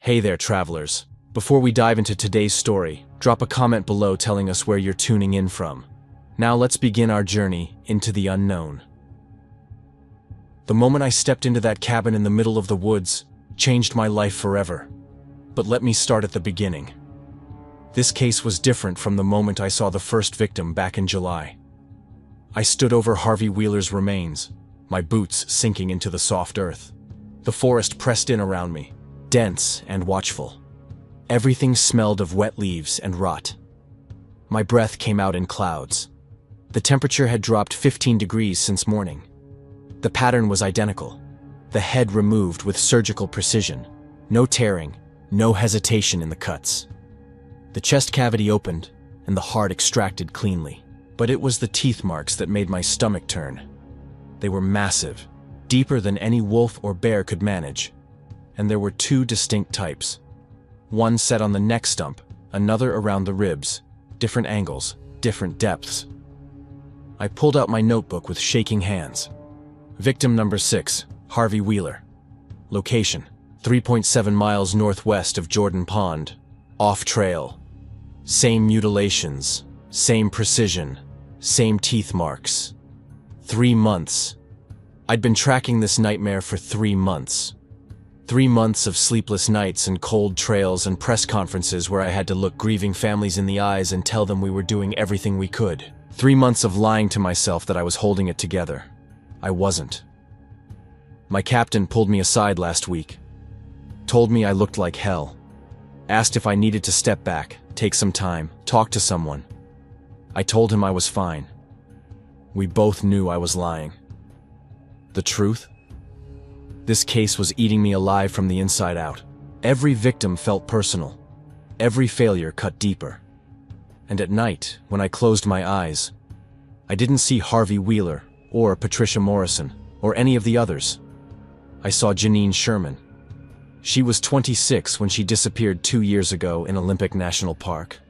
Hey there, travelers. Before we dive into today's story, drop a comment below telling us where you're tuning in from. Now let's begin our journey into the unknown. The moment I stepped into that cabin in the middle of the woods changed my life forever. But let me start at the beginning. This case was different from the moment I saw the first victim back in July. I stood over Harvey Wheeler's remains, my boots sinking into the soft earth. The forest pressed in around me, dense and watchful. Everything smelled of wet leaves and rot. My breath came out in clouds. The temperature had dropped 15 degrees since morning. The pattern was identical. The head removed with surgical precision. No tearing, no hesitation in the cuts. The chest cavity opened, and the heart extracted cleanly. But it was the teeth marks that made my stomach turn. They were massive, deeper than any wolf or bear could manage. And there were two distinct types. One set on the neck stump, another around the ribs. Different angles, different depths. I pulled out my notebook with shaking hands. Victim number 6, Harvey Wheeler. Location, 3.7 miles northwest of Jordan Pond. Off trail. Same mutilations, same precision, same teeth marks. 3 months. I'd been tracking this nightmare for 3 months. 3 months of sleepless nights and cold trails and press conferences where I had to look grieving families in the eyes and tell them we were doing everything we could. 3 months of lying to myself that I was holding it together. I wasn't. My captain pulled me aside last week. Told me I looked like hell. Asked if I needed to step back, take some time, talk to someone. I told him I was fine. We both knew I was lying. The truth? This case was eating me alive from the inside out. Every victim felt personal. Every failure cut deeper. And at night, when I closed my eyes, I didn't see Harvey Wheeler or Patricia Morrison or any of the others. I saw Janine Sherman. She was 26 when she disappeared 2 years ago in Olympic National Park.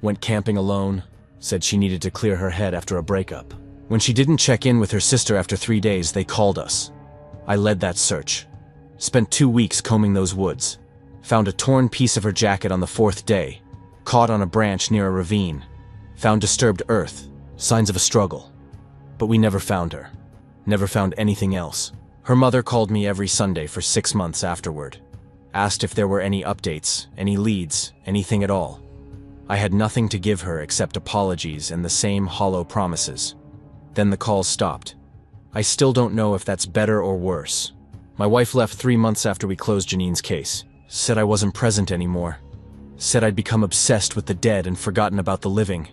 Went camping alone, said she needed to clear her head after a breakup. When she didn't check in with her sister after 3 days, they called us. I led that search. Spent 2 weeks combing those woods. Found a torn piece of her jacket on the 4th day. Caught on a branch near a ravine. Found disturbed earth, signs of a struggle. But we never found her. Never found anything else. Her mother called me every Sunday for 6 months afterward. Asked if there were any updates, any leads, anything at all. I had nothing to give her except apologies and the same hollow promises. Then the calls stopped. I still don't know if that's better or worse. My wife left 3 months after we closed Janine's case. Said I wasn't present anymore. Said I'd become obsessed with the dead and forgotten about the living.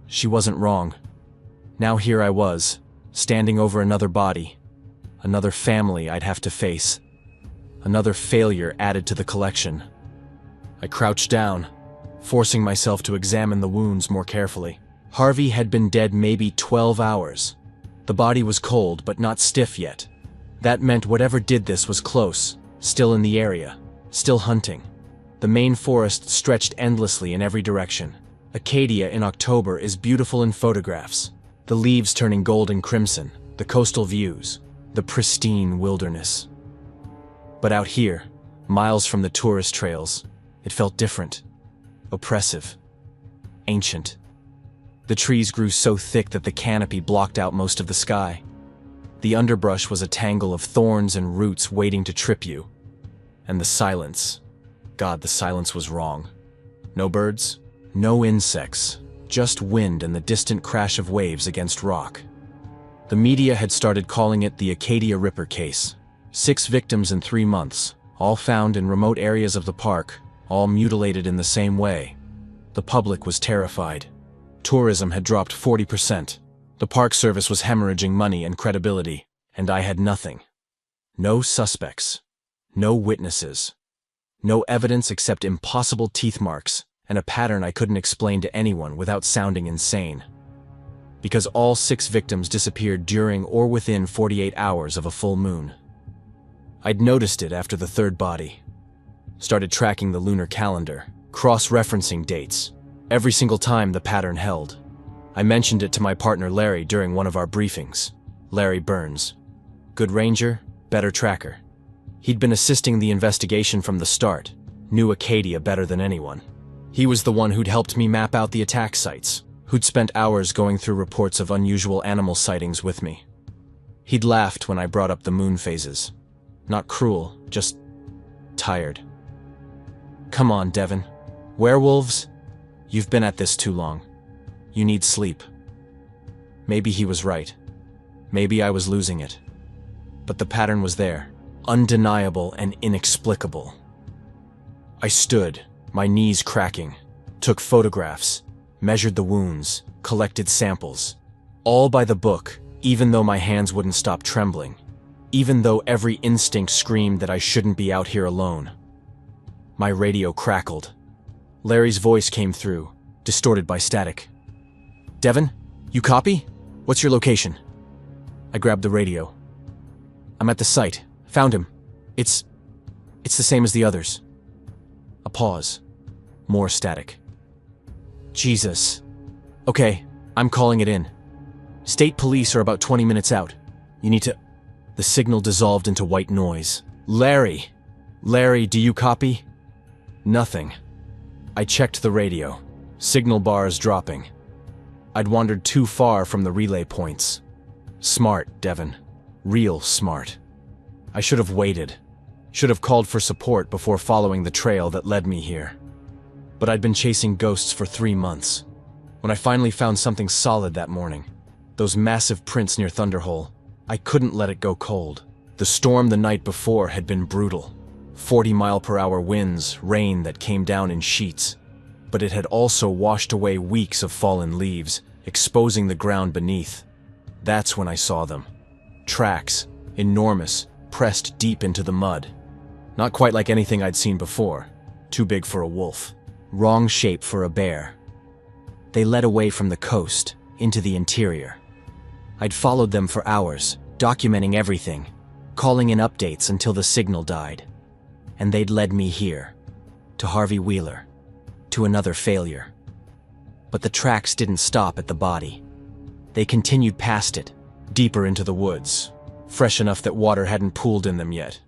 She wasn't wrong. Now here I was, standing over another body. Another family I'd have to face. Another failure added to the collection. I crouched down, forcing myself to examine the wounds more carefully. Harvey had been dead maybe 12 hours. The body was cold, but not stiff yet. That meant whatever did this was close, still in the area, still hunting. The main forest stretched endlessly in every direction. Acadia in October is beautiful in photographs. The leaves turning gold and crimson, the coastal views, the pristine wilderness. But out here, miles from the tourist trails, it felt different, oppressive, ancient. The trees grew so thick that the canopy blocked out most of the sky. The underbrush was a tangle of thorns and roots waiting to trip you. And the silence. God, the silence was wrong. No birds, no insects, just wind and the distant crash of waves against rock. The media had started calling it the Acadia Ripper case. 6 victims in 3 months, all found in remote areas of the park, all mutilated in the same way. The public was terrified. Tourism had dropped 40%. The Park Service was hemorrhaging money and credibility, and I had nothing. No suspects. No witnesses. No evidence except impossible teeth marks and a pattern I couldn't explain to anyone without sounding insane. Because all 6 victims disappeared during or within 48 hours of a full moon. I'd noticed it after the 3rd body. Started tracking the lunar calendar, cross-referencing dates. Every single time the pattern held. I mentioned it to my partner Larry during one of our briefings. Larry Burns. Good ranger, better tracker. He'd been assisting the investigation from the start, knew Acadia better than anyone. He was the one who'd helped me map out the attack sites, who'd spent hours going through reports of unusual animal sightings with me. He'd laughed when I brought up the moon phases. Not cruel, just tired. "Come on, Devin. Werewolves? You've been at this too long. You need sleep." Maybe he was right. Maybe I was losing it. But the pattern was there, undeniable and inexplicable. I stood, my knees cracking, took photographs, measured the wounds, collected samples. All by the book, even though my hands wouldn't stop trembling. Even though every instinct screamed that I shouldn't be out here alone. My radio crackled. Larry's voice came through, distorted by static. "Devin, you copy? What's your location?" I grabbed the radio. "I'm at the site. Found him. It's the same as the others." A pause. More static. "Jesus. Okay, I'm calling it in. State police are about 20 minutes out. You need to..." The signal dissolved into white noise. "Larry! Larry, do you copy?" Nothing. I checked the radio. Signal bars dropping. I'd wandered too far from the relay points. Smart, Devin. Real smart. I should have waited. Should have called for support before following the trail that led me here. But I'd been chasing ghosts for 3 months. When I finally found something solid that morning, those massive prints near Thunderhole, I couldn't let it go cold. The storm the night before had been brutal. 40-mile-per-hour winds, rain that came down in sheets. But it had also washed away weeks of fallen leaves, exposing the ground beneath. That's when I saw them. Tracks, enormous, pressed deep into the mud. Not quite like anything I'd seen before. Too big for a wolf. Wrong shape for a bear. They led away from the coast, into the interior. I'd followed them for hours, documenting everything, calling in updates until the signal died. And they'd led me here, to Harvey Wheeler, to another failure. But the tracks didn't stop at the body. They continued past it, deeper into the woods, fresh enough that water hadn't pooled in them yet,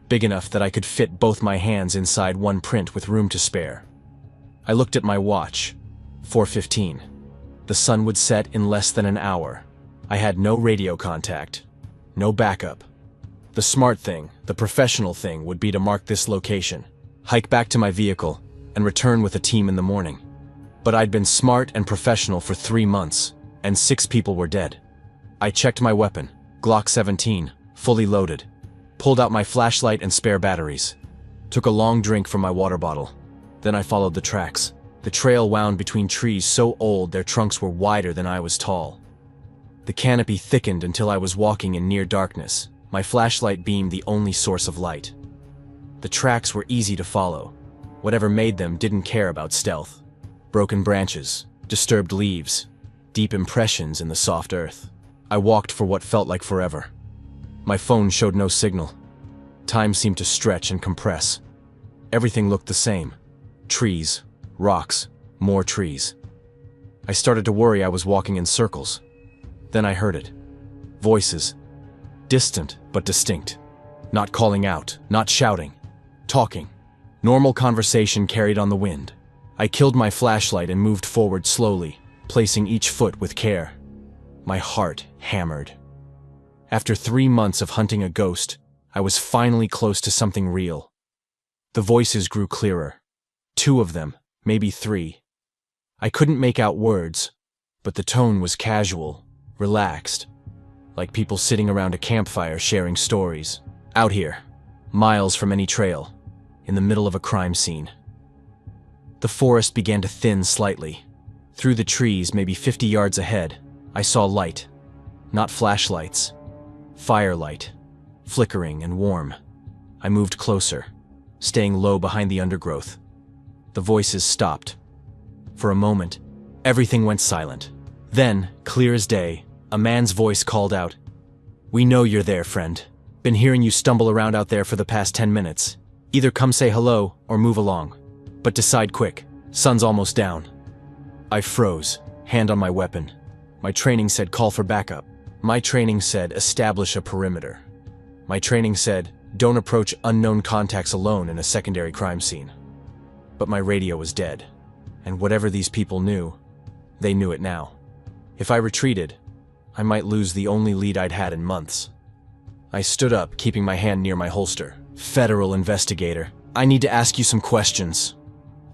big enough that I could fit both my hands inside one print with room to spare. I looked at my watch, 4:15. The sun would set in less than an hour. I had no radio contact, no backup. The smart thing, the professional thing, would be to mark this location, hike back to my vehicle, and return with a team in the morning. But I'd been smart and professional for 3 months, and 6 people were dead. I checked my weapon, Glock 17, fully loaded, pulled out my flashlight and spare batteries, took a long drink from my water bottle. Then I followed the tracks. The trail wound between trees so old their trunks were wider than I was tall. The canopy thickened until I was walking in near darkness, my flashlight beam the only source of light. The tracks were easy to follow. Whatever made them didn't care about stealth. Broken branches, disturbed leaves, deep impressions in the soft earth. I walked for what felt like forever. My phone showed no signal. Time seemed to stretch and compress. Everything looked the same. Trees, rocks, more trees. I started to worry I was walking in circles. Then I heard it. Voices. Distant but distinct. Not calling out, not shouting. Talking. Normal conversation carried on the wind. I killed my flashlight and moved forward slowly, placing each foot with care. My heart hammered. After 3 months of hunting a ghost, I was finally close to something real. The voices grew clearer. 2 of them, maybe 3. I couldn't make out words, but the tone was casual, relaxed, like people sitting around a campfire sharing stories. Out here, miles from any trail, in the middle of a crime scene. The forest began to thin slightly. Through the trees, maybe 50 yards ahead, I saw light. Not flashlights. Firelight. Flickering and warm. I moved closer, staying low behind the undergrowth. The voices stopped. For a moment, everything went silent. Then, clear as day, a man's voice called out, "We know you're there, friend. Been hearing you stumble around out there for the past 10 minutes. Either come say hello or move along. But decide quick. Sun's almost down." I froze, hand on my weapon. My training said call for backup. My training said establish a perimeter. My training said don't approach unknown contacts alone in a secondary crime scene. But my radio was dead, and whatever these people knew, they knew it now. If I retreated, I might lose the only lead I'd had in months. I stood up, keeping my hand near my holster. Federal investigator, I need to ask you some questions.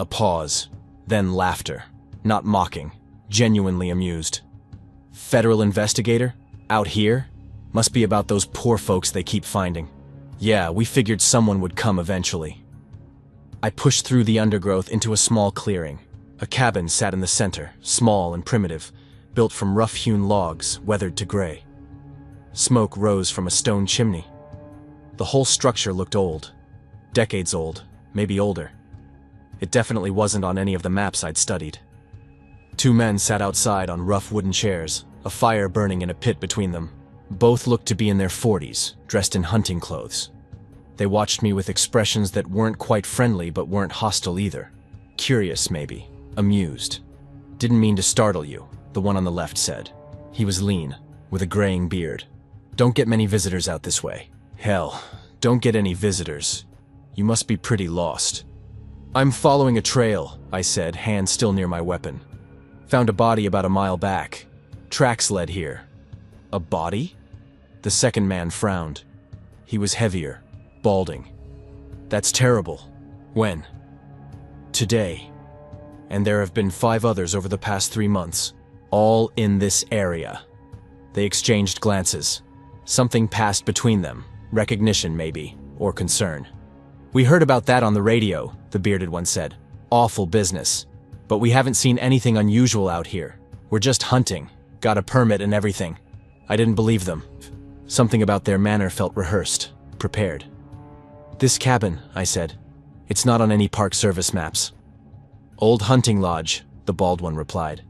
A pause, then laughter. Not mocking, genuinely amused. Federal investigator? Out here? Must be about those poor folks they keep finding. Yeah, we figured someone would come eventually. I pushed through the undergrowth into a small clearing. A cabin sat in the center, small and primitive, built from rough-hewn logs, weathered to gray. Smoke rose from a stone chimney. The whole structure looked old. Decades old, maybe older. It definitely wasn't on any of the maps I'd studied. Two men sat outside on rough wooden chairs, a fire burning in a pit between them. Both looked to be in their 40s, dressed in hunting clothes. They watched me with expressions that weren't quite friendly but weren't hostile either. Curious, maybe. Amused. Didn't mean to startle you, the one on the left said. He was lean, with a graying beard. Don't get many visitors out this way. Hell, don't get any visitors. You must be pretty lost. I'm following a trail, I said, hand still near my weapon. Found a body about a mile back. Tracks led here. A body? The second man frowned. He was heavier, balding. That's terrible. When? Today. And there have been 5 others over the past 3 months, all in this area. They exchanged glances. Something passed between them, recognition maybe, or concern. We heard about that on the radio, the bearded one said. Awful business. But we haven't seen anything unusual out here. We're just hunting, got a permit and everything. I didn't believe them. Something about their manner felt rehearsed, prepared. This cabin, I said. It's not on any Park Service maps. Old hunting lodge, the bald one replied.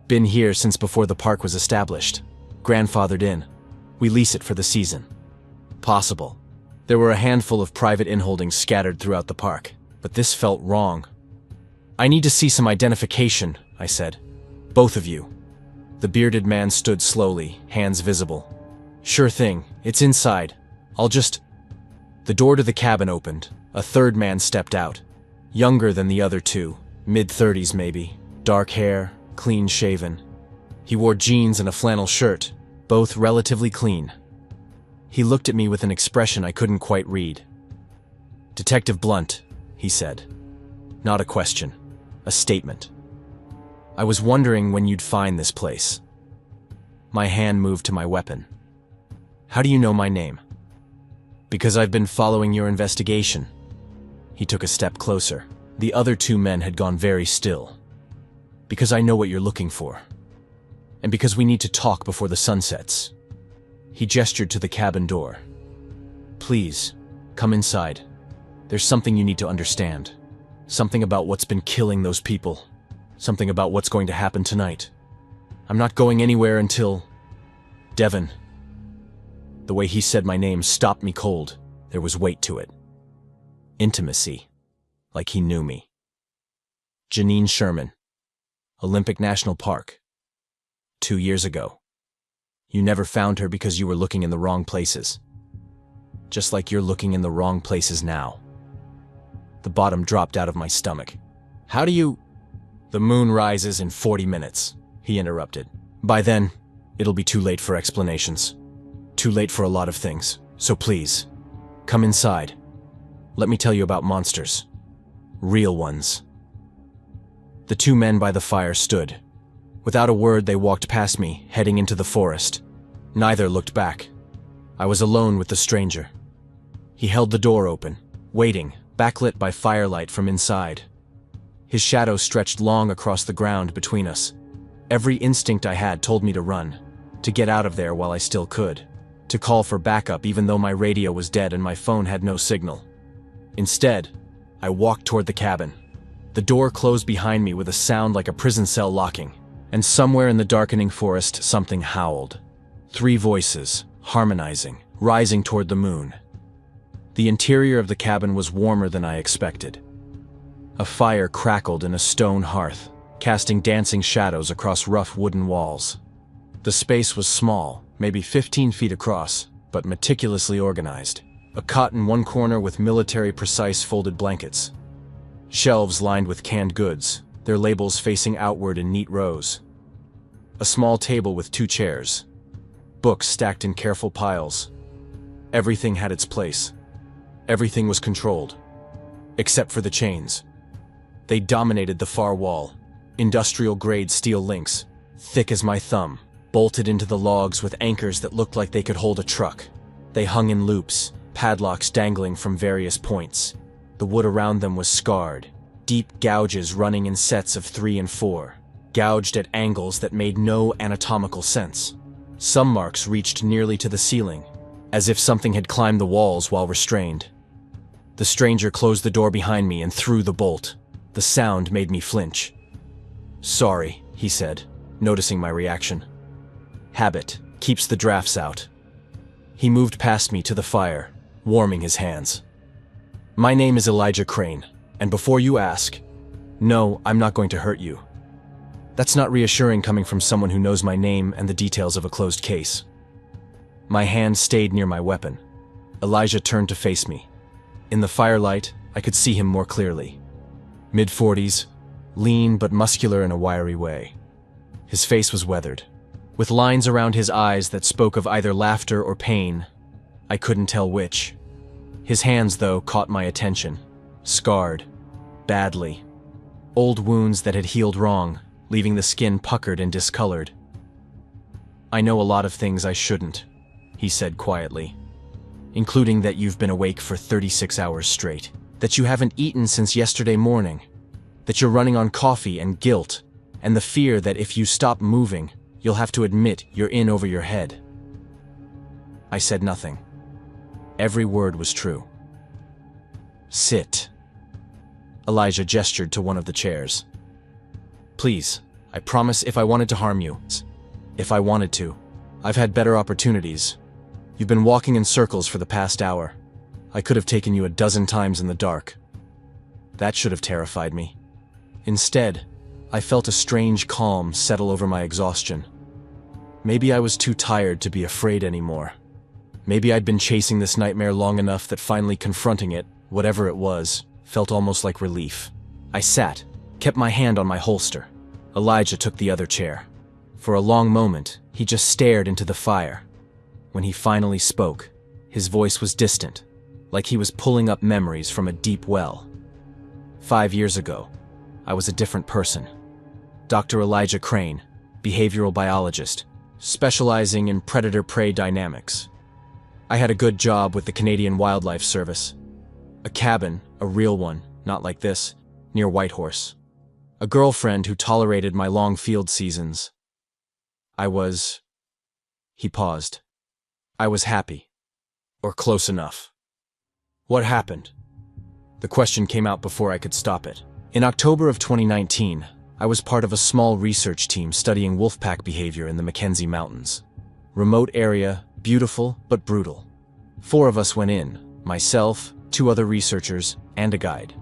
Been here since before the park was established. Grandfathered in. We lease it for the season. Possible. There were a handful of private inholdings scattered throughout the park, but this felt wrong. I need to see some identification, I said. Both of you. The bearded man stood slowly, hands visible. Sure thing, it's inside. I'll just... The door to the cabin opened. A third man stepped out. Younger than the other two, mid-30s maybe. Dark hair, clean-shaven. He wore jeans and a flannel shirt, both relatively clean. He looked at me with an expression I couldn't quite read. Detective Blunt, he said. Not a question, a statement. I was wondering when you'd find this place. My hand moved to my weapon. How do you know my name? Because I've been following your investigation. He took a step closer. The other 2 men had gone very still. Because I know what you're looking for. And because we need to talk before the sun sets. He gestured to the cabin door. Please, come inside. There's something you need to understand. Something about what's been killing those people. Something about what's going to happen tonight. I'm not going anywhere until... Devon. The way he said my name stopped me cold. There was weight to it. Intimacy. Like he knew me. Janine Sherman. Olympic National Park. 2 years ago. You never found her because you were looking in the wrong places. Just like you're looking in the wrong places now. The bottom dropped out of my stomach. How do you... The moon rises in 40 minutes, he interrupted. By then, it'll be too late for explanations. Too late for a lot of things. So please, come inside. Let me tell you about monsters. Real ones. The 2 men by the fire stood. Without a word, they walked past me, heading into the forest. Neither looked back. I was alone with the stranger. He held the door open, waiting, backlit by firelight from inside. His shadow stretched long across the ground between us. Every instinct I had told me to run, to get out of there while I still could, to call for backup even though my radio was dead and my phone had no signal. Instead, I walked toward the cabin. The door closed behind me with a sound like a prison cell locking, and somewhere in the darkening forest something howled. 3 voices, harmonizing, rising toward the moon. The interior of the cabin was warmer than I expected. A fire crackled in a stone hearth, casting dancing shadows across rough wooden walls. The space was small, maybe 15 feet across, but meticulously organized. A cot in one corner with military-precise folded blankets. Shelves lined with canned goods, their labels facing outward in neat rows. A small table with 2 chairs. Books stacked in careful piles. Everything had its place. Everything was controlled. Except for the chains. They dominated the far wall. Industrial-grade steel links, thick as my thumb, bolted into the logs with anchors that looked like they could hold a truck. They hung in loops, padlocks dangling from various points. The wood around them was scarred, deep gouges running in sets of 3 and 4, gouged at angles that made no anatomical sense. Some marks reached nearly to the ceiling, as if something had climbed the walls while restrained. The stranger closed the door behind me and threw the bolt. The sound made me flinch. "Sorry," he said, noticing my reaction. "Habit keeps the drafts out." He moved past me to the fire, warming his hands. "My name is Elijah Crane, and before you ask, no, I'm not going to hurt you." That's not reassuring coming from someone who knows my name and the details of a closed case. My hand stayed near my weapon. Elijah turned to face me. In the firelight, I could see him more clearly. Mid-40s, lean but muscular in a wiry way. His face was weathered, with lines around his eyes that spoke of either laughter or pain. I couldn't tell which. His hands, though, caught my attention. Scarred. Badly. Old wounds that had healed wrong, leaving the skin puckered and discolored. "I know a lot of things I shouldn't," he said quietly, "including that you've been awake for 36 hours straight, that you haven't eaten since yesterday morning, that you're running on coffee and guilt, and the fear that if you stop moving, you'll have to admit you're in over your head." I said nothing. Every word was true. "Sit." Elijah gestured to one of the chairs. "Please, I promise if I wanted to harm you. If I wanted to. I've had better opportunities. You've been walking in circles for the past hour. I could have taken you a dozen times in the dark. That should have terrified me. Instead, I felt a strange calm settle over my exhaustion. Maybe I was too tired to be afraid anymore. Maybe I'd been chasing this nightmare long enough that finally confronting it, whatever it was, felt almost like relief. I sat, kept my hand on my holster. Elijah took the other chair. For a long moment, he just stared into the fire. When he finally spoke, his voice was distant, like he was pulling up memories from a deep well. 5 years ago, I was a different person. Dr. Elijah Crane, behavioral biologist, specializing in predator-prey dynamics. I had a good job with the Canadian Wildlife Service. A cabin, a real one, not like this, near Whitehorse. A girlfriend who tolerated my long field seasons. He paused. I was happy. Or close enough. What happened? The question came out before I could stop it. In October of 2019, I was part of a small research team studying wolfpack behavior in the Mackenzie Mountains. Remote area, beautiful but brutal. 4 of us went in, myself, 2 other researchers, and a guide.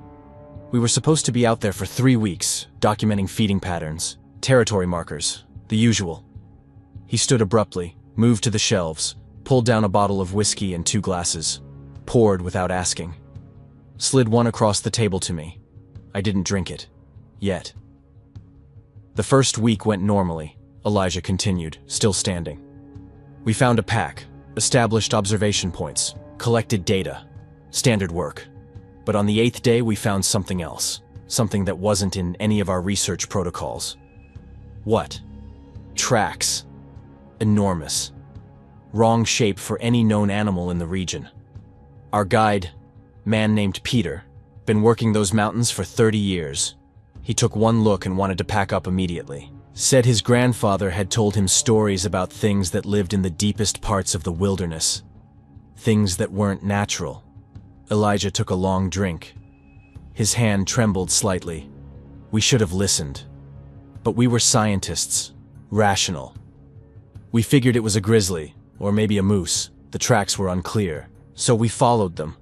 We were supposed to be out there for 3 weeks, documenting feeding patterns, territory markers, the usual. He stood abruptly, moved to the shelves, pulled down a bottle of whiskey and 2 glasses, poured without asking. Slid one across the table to me. I didn't drink it. Yet. The first week went normally, Elijah continued, still standing. We found a pack, established observation points, collected data, standard work. But on the 8th day we found something else, something that wasn't in any of our research protocols. What? Tracks. Enormous. Wrong shape for any known animal in the region. Our guide, man named Peter, been working those mountains for 30 years. He took one look and wanted to pack up immediately. Said his grandfather had told him stories about things that lived in the deepest parts of the wilderness. Things that weren't natural. Elijah took a long drink. His hand trembled slightly. We should have listened. But we were scientists, rational. We figured it was a grizzly, or maybe a moose. The tracks were unclear, so we followed them.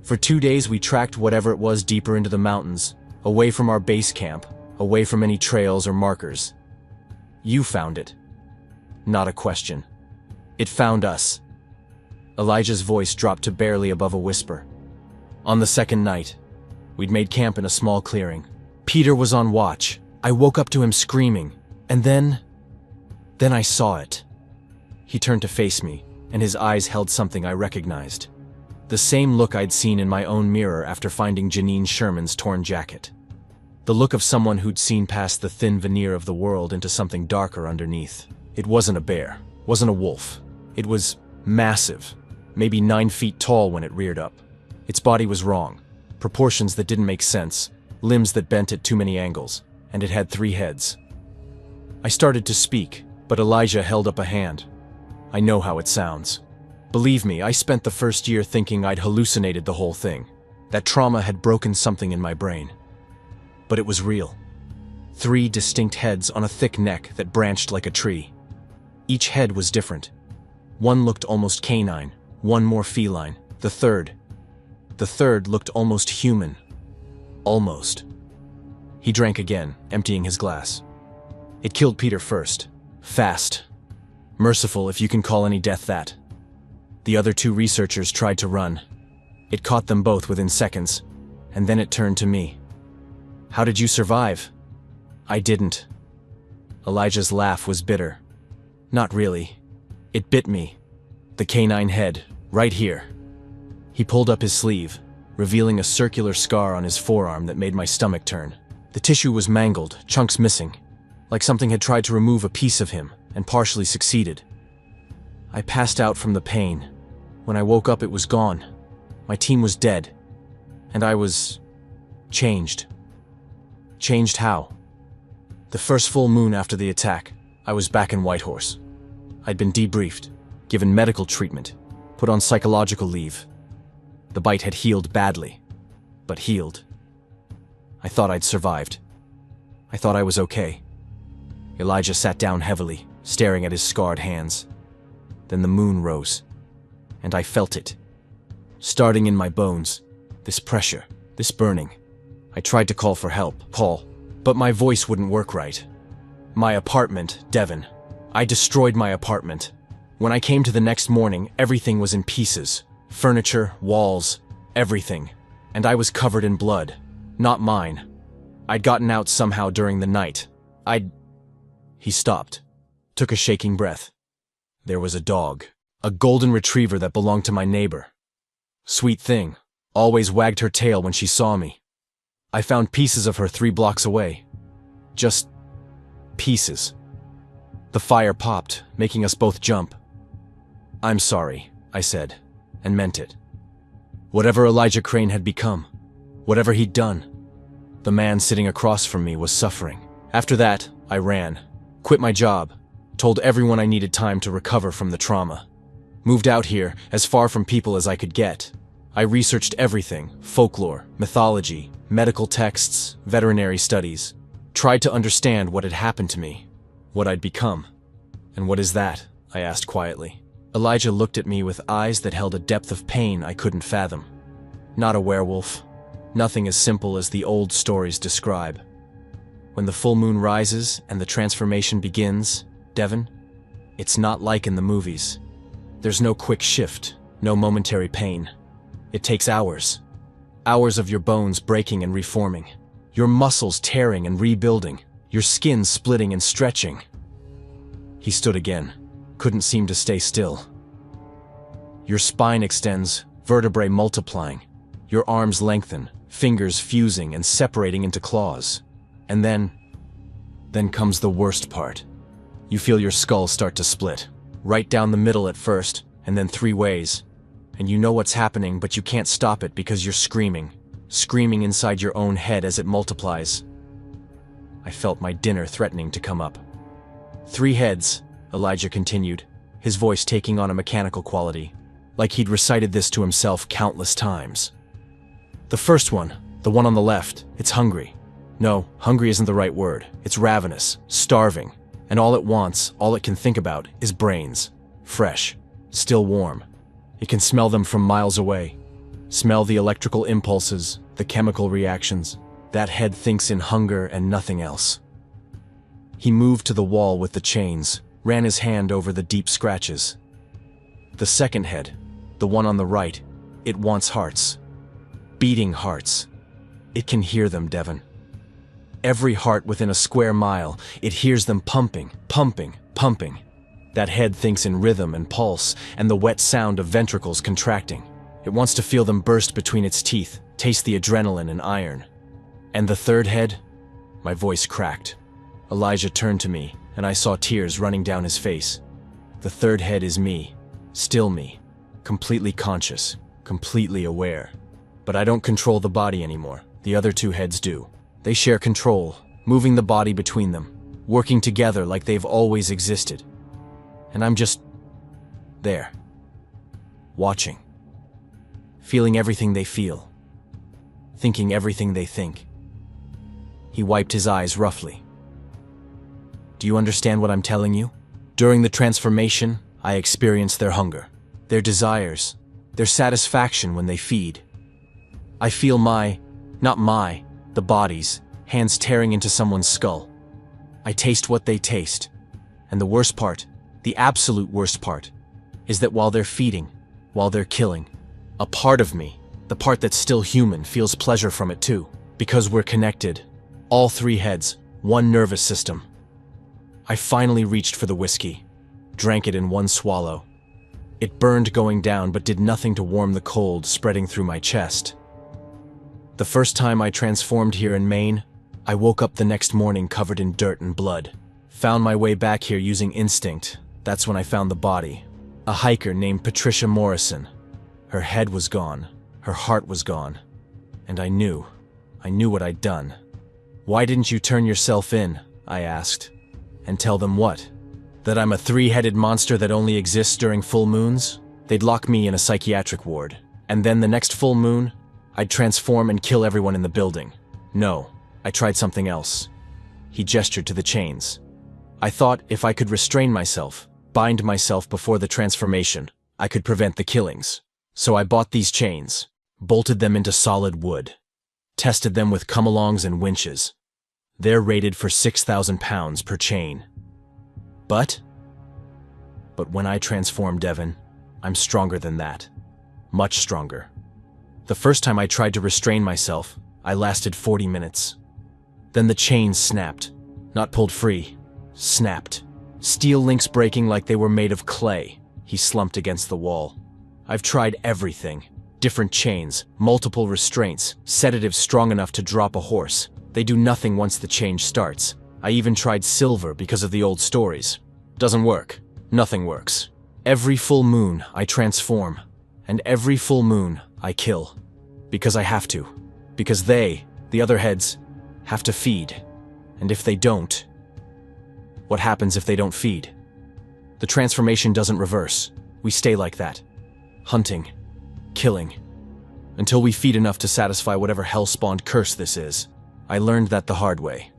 For 2 days we tracked whatever it was deeper into the mountains, away from our base camp, away from any trails or markers. You found it. Not a question. It found us. Elijah's voice dropped to barely above a whisper. On the second night, We'd made camp in a small clearing. Peter was on watch. I woke up to him screaming, and then I saw it. He turned to face me, and his eyes held something I recognized. The same look I'd seen in my own mirror after finding Janine Sherman's torn jacket. The look of someone who'd seen past the thin veneer of the world into something darker underneath. It wasn't a bear, wasn't a wolf. It was massive, maybe 9 feet tall when it reared up. Its body was wrong, proportions that didn't make sense, limbs that bent at too many angles, and it had 3 heads. I started to speak, but Elijah held up a hand. I know how it sounds. Believe me, I spent the first year thinking I'd hallucinated the whole thing. That trauma had broken something in my brain. But it was real. 3 distinct heads on a thick neck that branched like a tree. Each head was different. One looked almost canine, one more feline. The third looked almost human. Almost. He drank again, emptying his glass. It killed Peter first. Fast. Merciful, if you can call any death that. The other 2 researchers tried to run. It caught them both within seconds, and then it turned to me. How did you survive? I didn't. Elijah's laugh was bitter. Not really. It bit me. The canine head, right here. He pulled up his sleeve, revealing a circular scar on his forearm that made my stomach turn. The tissue was mangled, chunks missing, like something had tried to remove a piece of him and partially succeeded. I passed out from the pain. When I woke up, it was gone. My team was dead. And I was changed. Changed how? The first full moon after the attack, I was back in Whitehorse. I'd been debriefed, given medical treatment, put on psychological leave. The bite had healed badly, but healed. I thought I'd survived. I thought I was okay. Elijah sat down heavily, staring at his scarred hands. Then the moon rose, and I felt it. Starting in my bones, this pressure, this burning. I tried to call for help, but my voice wouldn't work right. My apartment, Devon. I destroyed my apartment. When I came to the next morning, everything was in pieces. Furniture, walls, everything. And I was covered in blood. Not mine. I'd gotten out somehow during the night. He stopped, took a shaking breath. There was a dog. A golden retriever that belonged to my neighbor. Sweet thing. Always wagged her tail when she saw me. I found pieces of her 3 blocks away. Just pieces. The fire popped, making us both jump. I'm sorry, I said, and meant it. Whatever Elijah Crane had become, whatever he'd done, the man sitting across from me was suffering. After that, I ran, quit my job, told everyone I needed time to recover from the trauma. Moved out here, as far from people as I could get. I researched everything, folklore, mythology, medical texts, veterinary studies. Tried to understand what had happened to me, what I'd become. And what is that? I asked quietly. Elijah looked at me with eyes that held a depth of pain I couldn't fathom. Not a werewolf. Nothing as simple as the old stories describe. When the full moon rises and the transformation begins, Devon, it's not like in the movies. There's no quick shift, no momentary pain. It takes hours. Hours of your bones breaking and reforming. Your muscles tearing and rebuilding. Your skin splitting and stretching. He stood again. Couldn't seem to stay still. Your spine extends, vertebrae multiplying. Your arms lengthen, fingers fusing and separating into claws. And then comes the worst part. You feel your skull start to split. Right down the middle at first, and then 3 ways. And you know what's happening, but you can't stop it because you're screaming. Screaming inside your own head as it multiplies. I felt my dinner threatening to come up. 3 heads, Elijah continued, his voice taking on a mechanical quality, like he'd recited this to himself countless times. The first one, the one on the left, it's hungry. No, hungry isn't the right word. It's ravenous, starving, and all it wants, all it can think about, is brains. Fresh, still warm. It can smell them from miles away. Smell the electrical impulses, the chemical reactions. That head thinks in hunger and nothing else. He moved to the wall with the chains, ran his hand over the deep scratches. The second head, the one on the right, it wants hearts. Beating hearts. It can hear them, Devon. Every heart within a square mile, it hears them pumping, pumping, pumping. That head thinks in rhythm and pulse, and the wet sound of ventricles contracting. It wants to feel them burst between its teeth, taste the adrenaline and iron. And the third head? My voice cracked. Elijah turned to me, and I saw tears running down his face. The third head is me, still me, completely conscious, completely aware. But I don't control the body anymore. The other two heads do. They share control, moving the body between them, working together like they've always existed. And I'm just there, watching, feeling everything they feel, thinking everything they think. He wiped his eyes roughly. Do you understand what I'm telling you? During the transformation, I experienced their hunger, their desires, their satisfaction when they feed. I feel the body's, hands tearing into someone's skull. I taste what they taste. And the worst part, the absolute worst part, is that while they're feeding, while they're killing, a part of me, the part that's still human, feels pleasure from it too. Because we're connected. All three heads, one nervous system. I finally reached for the whiskey, drank it in one swallow. It burned going down but did nothing to warm the cold spreading through my chest. The first time I transformed here in Maine, I woke up the next morning covered in dirt and blood. Found my way back here using instinct. That's when I found the body. A hiker named Patricia Morrison. Her head was gone. Her heart was gone. And I knew what I'd done. Why didn't you turn yourself in? I asked. And tell them what? That I'm a three-headed monster that only exists during full moons? They'd lock me in a psychiatric ward. And then the next full moon, I'd transform and kill everyone in the building. No, I tried something else. He gestured to the chains. I thought if I could restrain myself, bind myself before the transformation, I could prevent the killings. So I bought these chains, bolted them into solid wood, tested them with come-alongs and winches. They're rated for 6,000 pounds per chain. But when I transform, Devon, I'm stronger than that. Much stronger. The first time I tried to restrain myself, I lasted 40 minutes. Then the chains snapped. Not pulled free. Snapped. Steel links breaking like they were made of clay. He slumped against the wall. I've tried everything. Different chains, multiple restraints, sedatives strong enough to drop a horse. They do nothing once the change starts. I even tried silver because of the old stories. Doesn't work. Nothing works. Every full moon, I transform. And every full moon, I kill. Because I have to. Because they, the other heads, have to feed. And if they don't... What happens if they don't feed? The transformation doesn't reverse. We stay like that. Hunting. Killing. Until we feed enough to satisfy whatever hell-spawned curse this is. I learned that the hard way.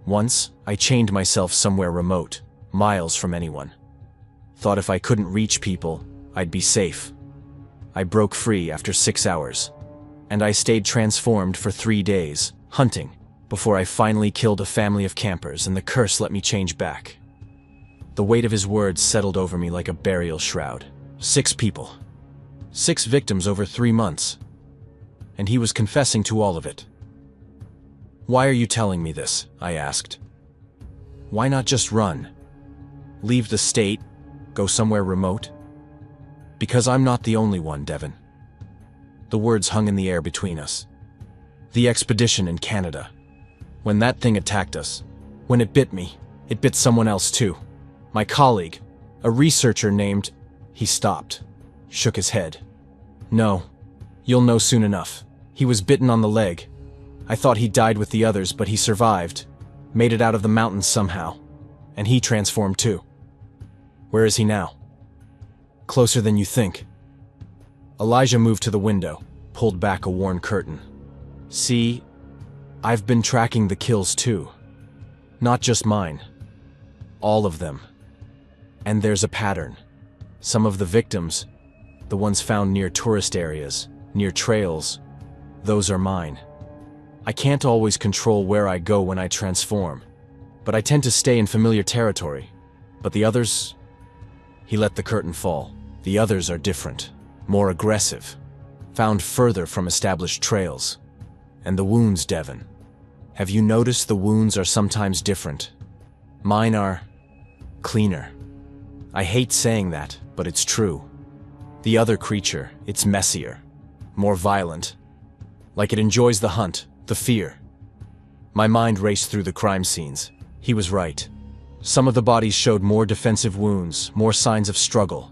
Once, I chained myself somewhere remote, miles from anyone. Thought if I couldn't reach people, I'd be safe. I broke free after 6 hours, and I stayed transformed for 3 days, hunting, before I finally killed a family of campers and the curse let me change back. The weight of his words settled over me like a burial shroud. 6 people. 6 victims over 3 months. And he was confessing to all of it. Why are you telling me this? I asked. Why not just run? Leave the state, go somewhere remote? Because I'm not the only one, Devon. The words hung in the air between us. The expedition in Canada. When that thing attacked us, when it bit me, it bit someone else too. My colleague, a researcher named... He stopped, shook his head. No, you'll know soon enough. He was bitten on the leg. I thought he died with the others, but he survived, made it out of the mountains somehow, and he transformed too. Where is he now? Closer than you think. Elijah moved to the window, pulled back a worn curtain. See, I've been tracking the kills too. Not just mine. All of them. And there's a pattern. Some of the victims, the ones found near tourist areas, near trails, those are mine. I can't always control where I go when I transform, but I tend to stay in familiar territory. But the others... He let the curtain fall. The others are different, more aggressive, found further from established trails. And the wounds, Devon. Have you noticed the wounds are sometimes different? Mine are cleaner. I hate saying that, but it's true. The other creature, it's messier, more violent. Like it enjoys the hunt, the fear. My mind raced through the crime scenes. He was right. Some of the bodies showed more defensive wounds, more signs of struggle.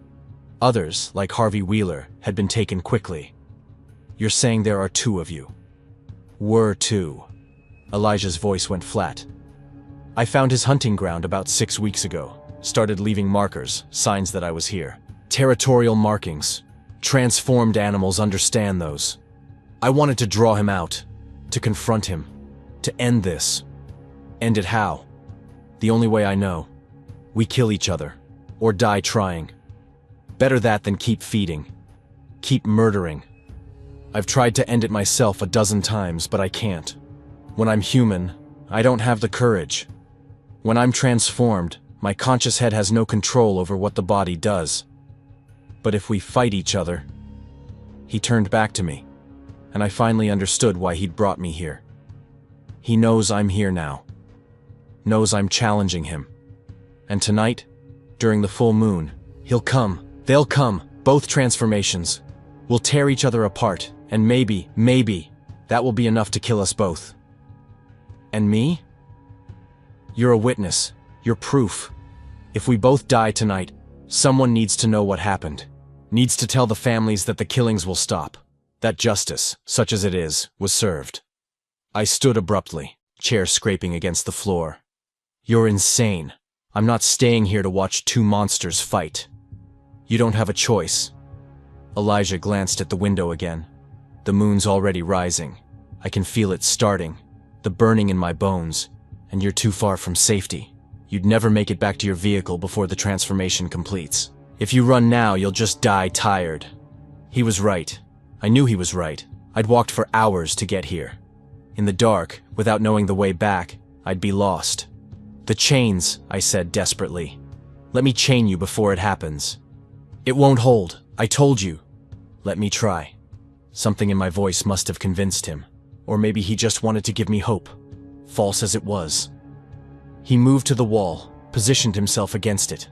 Others, like Harvey Wheeler, had been taken quickly. You're saying there are two of you? Were two. Elijah's voice went flat. I found his hunting ground about 6 weeks ago. Started leaving markers, signs that I was here. Territorial markings. Transformed animals understand those. I wanted to draw him out, to confront him, to end this. End it how? The only way I know. We kill each other, or die trying. Better that than keep feeding. Keep murdering. I've tried to end it myself a dozen times, but I can't. When I'm human, I don't have the courage. When I'm transformed, my conscious head has no control over what the body does. But if we fight each other... He turned back to me, and I finally understood why he'd brought me here. He knows I'm here now. Knows I'm challenging him. And tonight, during the full moon, he'll come. They'll come. Both transformations. We'll tear each other apart, and maybe, that will be enough to kill us both. And me? You're a witness. You're proof. If we both die tonight, someone needs to know what happened. Needs to tell the families that the killings will stop. That justice, such as it is, was served. I stood abruptly, chair scraping against the floor. You're insane. I'm not staying here to watch two monsters fight. You don't have a choice. Elijah glanced at the window again. The moon's already rising. I can feel it starting, the burning in my bones, and you're too far from safety. You'd never make it back to your vehicle before the transformation completes. If you run now, you'll just die tired. He was right. I knew he was right. I'd walked for hours to get here. In the dark, without knowing the way back, I'd be lost. The chains, I said desperately. Let me chain you before it happens. It won't hold. I told you. Let me try. Something in my voice must have convinced him. Or maybe he just wanted to give me hope. False as it was. He moved to the wall, positioned himself against it.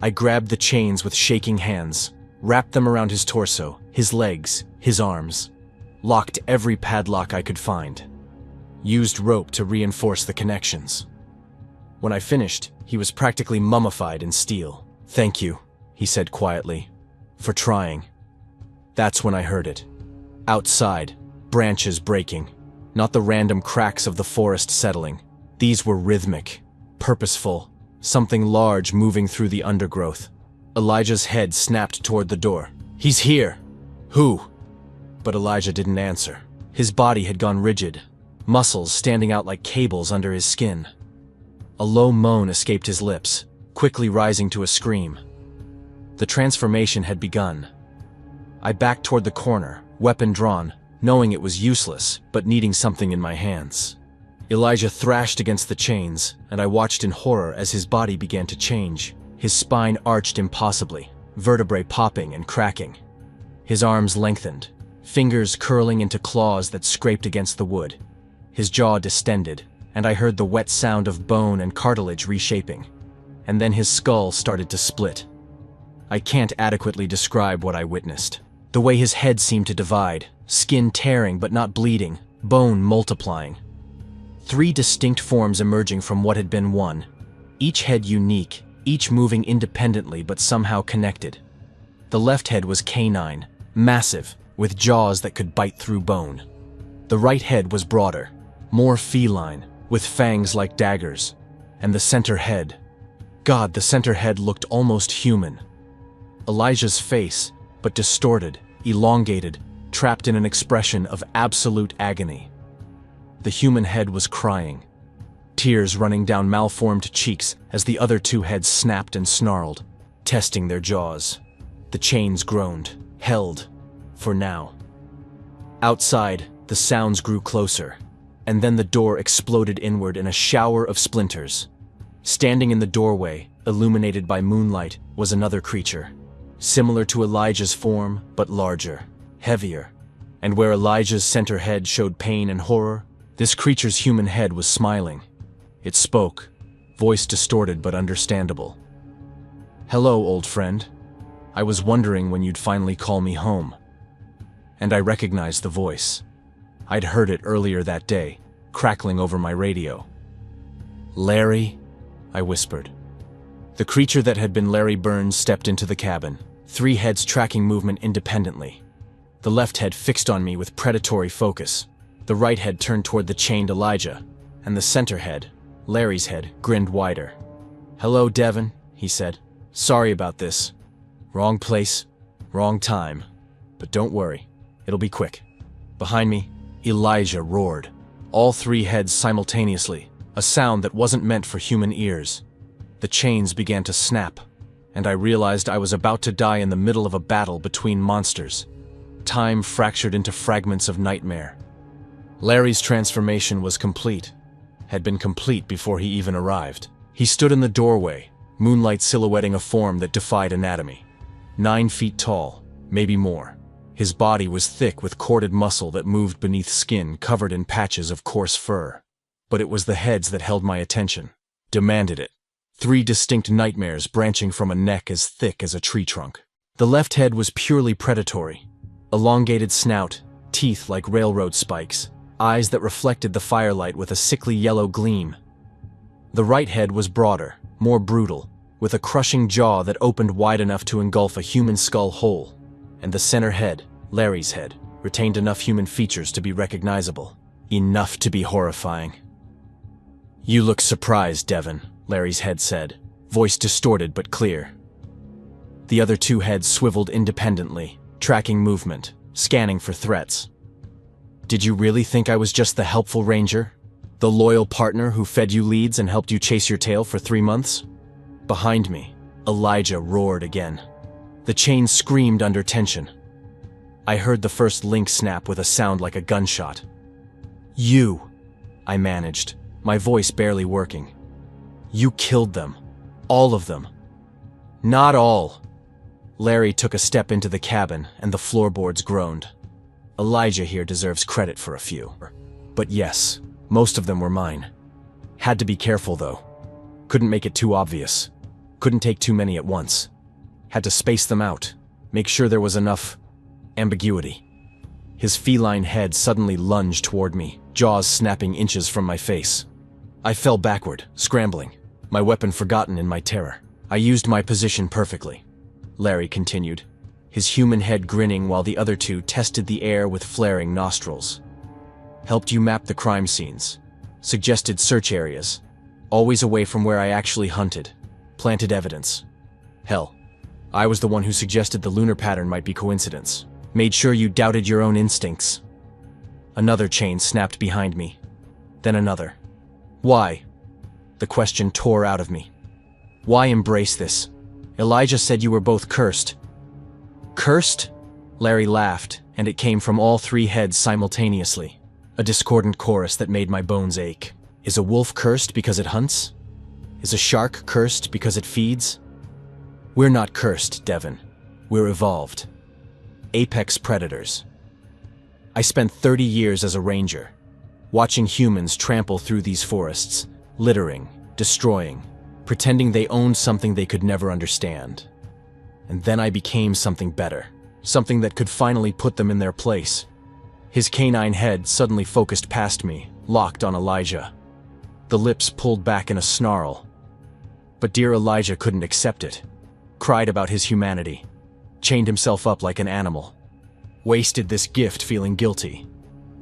I grabbed the chains with shaking hands, wrapped them around his torso, his legs, his arms. Locked every padlock I could find. Used rope to reinforce the connections. When I finished, he was practically mummified in steel. Thank you, he said quietly, for trying. That's when I heard it. Outside, branches breaking. Not the random cracks of the forest settling. These were rhythmic, purposeful, something large moving through the undergrowth. Elijah's head snapped toward the door. He's here! Who? But Elijah didn't answer. His body had gone rigid, muscles standing out like cables under his skin. A low moan escaped his lips, quickly rising to a scream. The transformation had begun. I backed toward the corner, weapon drawn, knowing it was useless, but needing something in my hands. Elijah thrashed against the chains, and I watched in horror as his body began to change. His spine arched impossibly, vertebrae popping and cracking. His arms lengthened, fingers curling into claws that scraped against the wood. His jaw distended, and I heard the wet sound of bone and cartilage reshaping. And then his skull started to split. I can't adequately describe what I witnessed. The way his head seemed to divide, skin tearing but not bleeding, bone multiplying. 3 distinct forms emerging from what had been one, each head unique, each moving independently but somehow connected. The left head was canine, massive, with jaws that could bite through bone. The right head was broader, more feline, with fangs like daggers. And the center head. God, the center head looked almost human. Elijah's face, but distorted, elongated, trapped in an expression of absolute agony. The human head was crying, tears running down malformed cheeks as the other 2 heads snapped and snarled, testing their jaws. The chains groaned, held, for now. Outside, the sounds grew closer, and then the door exploded inward in a shower of splinters. Standing in the doorway, illuminated by moonlight, was another creature, similar to Elijah's form, but larger, heavier. And where Elijah's center head showed pain and horror, this creature's human head was smiling. It spoke, voice distorted but understandable. "Hello, old friend. I was wondering when you'd finally call me home." And I recognized the voice. I'd heard it earlier that day, crackling over my radio. "Larry?" I whispered. The creature that had been Larry Burns stepped into the cabin, 3 heads tracking movement independently. The left head fixed on me with predatory focus. The right head turned toward the chained Elijah, and the center head, Larry's head, grinned wider. "Hello, Devin," he said. "Sorry about this. Wrong place, wrong time. But don't worry, it'll be quick." Behind me, Elijah roared, all 3 heads simultaneously, a sound that wasn't meant for human ears. The chains began to snap, and I realized I was about to die in the middle of a battle between monsters. Time fractured into fragments of nightmare. Larry's transformation was complete, had been complete before he even arrived. He stood in the doorway, moonlight silhouetting a form that defied anatomy. 9 feet tall, maybe more. His body was thick with corded muscle that moved beneath skin covered in patches of coarse fur. But it was the heads that held my attention, demanded it. 3 distinct nightmares branching from a neck as thick as a tree trunk. The left head was purely predatory. Elongated snout, teeth like railroad spikes, eyes that reflected the firelight with a sickly yellow gleam. The right head was broader, more brutal, with a crushing jaw that opened wide enough to engulf a human skull whole. And the center head, Larry's head, retained enough human features to be recognizable. Enough to be horrifying. "You look surprised, Devin," Larry's head said, voice distorted but clear. The other 2 heads swiveled independently, tracking movement, scanning for threats. "Did you really think I was just the helpful ranger? The loyal partner who fed you leads and helped you chase your tail for 3 months?" Behind me, Elijah roared again. The chain screamed under tension. I heard the first link snap with a sound like a gunshot. "You," I managed, my voice barely working. "You killed them. All of them." "Not all." Larry took a step into the cabin, and the floorboards groaned. "Elijah here deserves credit for a few. But yes, most of them were mine. Had to be careful, though. Couldn't make it too obvious. Couldn't take too many at once. Had to space them out, make sure there was enough ambiguity." His feline head suddenly lunged toward me, jaws snapping inches from my face. I fell backward, scrambling, my weapon forgotten in my terror. "I used my position perfectly," Larry continued, his human head grinning while the other 2 tested the air with flaring nostrils. "Helped you map the crime scenes, suggested search areas, always away from where I actually hunted, planted evidence. Hell, I was the one who suggested the lunar pattern might be coincidence. Made sure you doubted your own instincts." Another chain snapped behind me. Then another. "Why?" The question tore out of me. "Why embrace this? Elijah said you were both cursed." "Cursed?" Larry laughed, and it came from all 3 heads simultaneously. A discordant chorus that made my bones ache. "Is a wolf cursed because it hunts? Is a shark cursed because it feeds? We're not cursed, Devin. We're evolved. Apex predators." I spent 30 years as a ranger, watching humans trample through these forests, littering, destroying, pretending they owned something they could never understand. And then I became something better, something that could finally put them in their place. His canine head suddenly focused past me, locked on Elijah. The lips pulled back in a snarl. But dear Elijah couldn't accept it. Cried about his humanity. Chained himself up like an animal. Wasted this gift feeling guilty.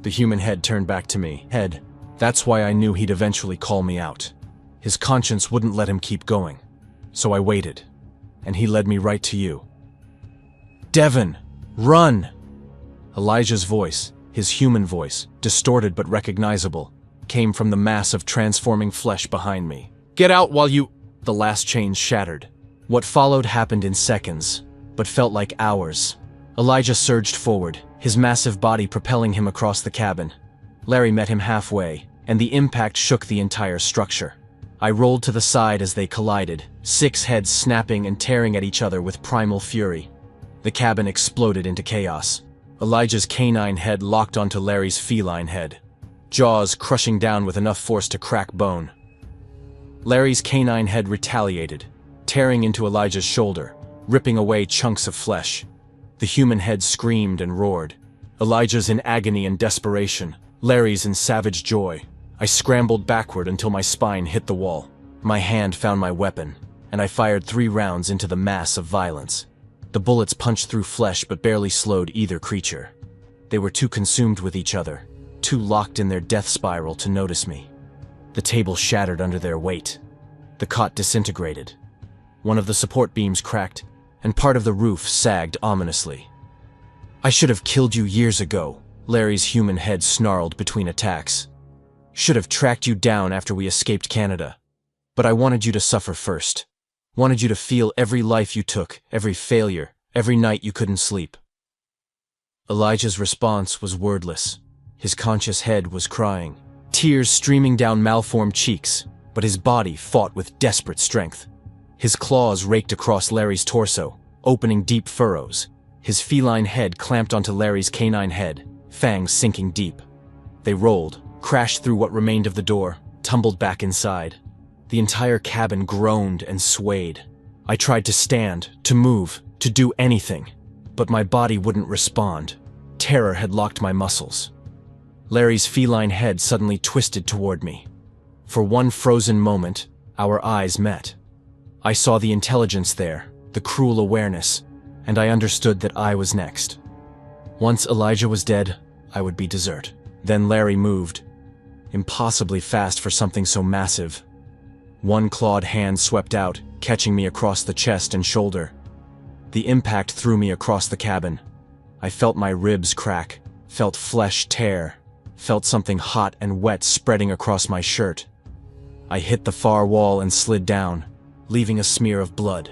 The human head turned back to me. Head, that's why I knew he'd eventually call me out. His conscience wouldn't let him keep going. So I waited. And he led me right to you. "Devin, run!" Elijah's voice, his human voice, distorted but recognizable, came from the mass of transforming flesh behind me. "Get out while you—" The last chain shattered. What followed happened in seconds, but felt like hours. Elijah surged forward, his massive body propelling him across the cabin. Larry met him halfway, and the impact shook the entire structure. I rolled to the side as they collided, 6 heads snapping and tearing at each other with primal fury. The cabin exploded into chaos. Elijah's canine head locked onto Larry's feline head, jaws crushing down with enough force to crack bone. Larry's canine head retaliated, tearing into Elijah's shoulder, ripping away chunks of flesh. The human head screamed and roared. Elijah's in agony and desperation, Larry's in savage joy. I scrambled backward until my spine hit the wall. My hand found my weapon, and I fired 3 rounds into the mass of violence. The bullets punched through flesh but barely slowed either creature. They were too consumed with each other, too locked in their death spiral to notice me. The table shattered under their weight. The cot disintegrated. One of the support beams cracked, and part of the roof sagged ominously. "I should have killed you years ago," Larry's human head snarled between attacks. "Should have tracked you down after we escaped Canada. But I wanted you to suffer first. Wanted you to feel every life you took, every failure, every night you couldn't sleep." Elijah's response was wordless. His conscious head was crying, tears streaming down malformed cheeks, but his body fought with desperate strength. His claws raked across Larry's torso, opening deep furrows. His feline head clamped onto Larry's canine head, fangs sinking deep. They rolled, crashed through what remained of the door, tumbled back inside. The entire cabin groaned and swayed. I tried to stand, to move, to do anything, but my body wouldn't respond. Terror had locked my muscles. Larry's feline head suddenly twisted toward me. For one frozen moment, our eyes met. I saw the intelligence there, the cruel awareness, and I understood that I was next. Once Elijah was dead, I would be dessert. Then Larry moved, impossibly fast for something so massive. One clawed hand swept out, catching me across the chest and shoulder. The impact threw me across the cabin. I felt my ribs crack, felt flesh tear, felt something hot and wet spreading across my shirt. I hit the far wall and slid down, leaving a smear of blood.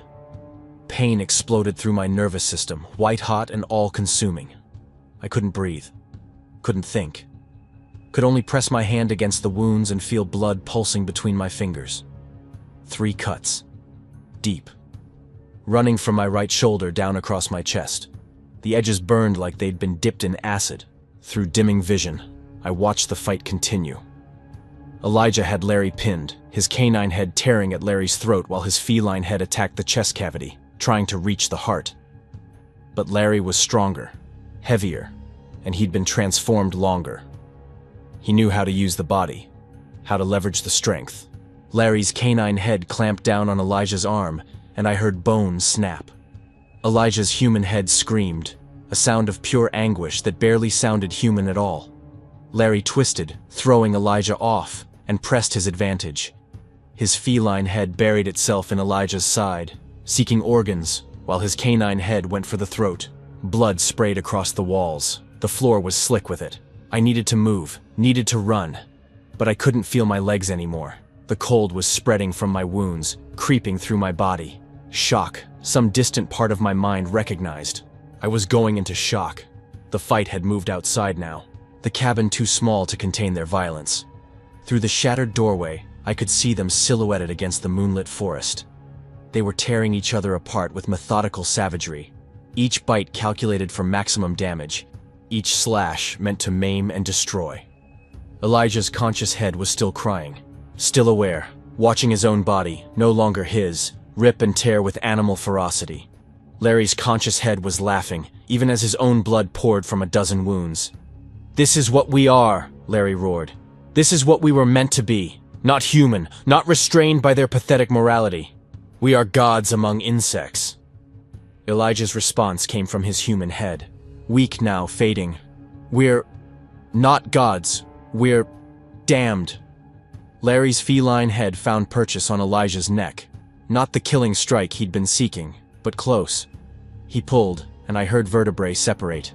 Pain exploded through my nervous system, white-hot and all-consuming. I couldn't breathe, couldn't think, could only press my hand against the wounds and feel blood pulsing between my fingers. 3 cuts, deep, running from my right shoulder down across my chest. The edges burned like they'd been dipped in acid. Through dimming vision, I watched the fight continue. Elijah had Larry pinned, his canine head tearing at Larry's throat while his feline head attacked the chest cavity, trying to reach the heart. But Larry was stronger, heavier, and he'd been transformed longer. He knew how to use the body, how to leverage the strength. Larry's canine head clamped down on Elijah's arm, and I heard bones snap. Elijah's human head screamed, a sound of pure anguish that barely sounded human at all. Larry twisted, throwing Elijah off, and pressed his advantage. His feline head buried itself in Elijah's side, seeking organs, while his canine head went for the throat. Blood sprayed across the walls. The floor was slick with it. I needed to move, needed to run, but I couldn't feel my legs anymore. The cold was spreading from my wounds, creeping through my body. Shock, some distant part of my mind recognized. I was going into shock. The fight had moved outside now, the cabin too small to contain their violence. Through the shattered doorway, I could see them silhouetted against the moonlit forest. They were tearing each other apart with methodical savagery, each bite calculated for maximum damage, each slash meant to maim and destroy. Elijah's conscious head was still crying, still aware, watching his own body, no longer his, rip and tear with animal ferocity. Larry's conscious head was laughing, even as his own blood poured from a dozen wounds. "This is what we are," Larry roared. "This is what we were meant to be. Not human, not restrained by their pathetic morality. We are gods among insects." Elijah's response came from his human head, weak now, fading. "We're not gods. We're damned." Larry's feline head found purchase on Elijah's neck. Not the killing strike he'd been seeking, but close. He pulled, and I heard vertebrae separate.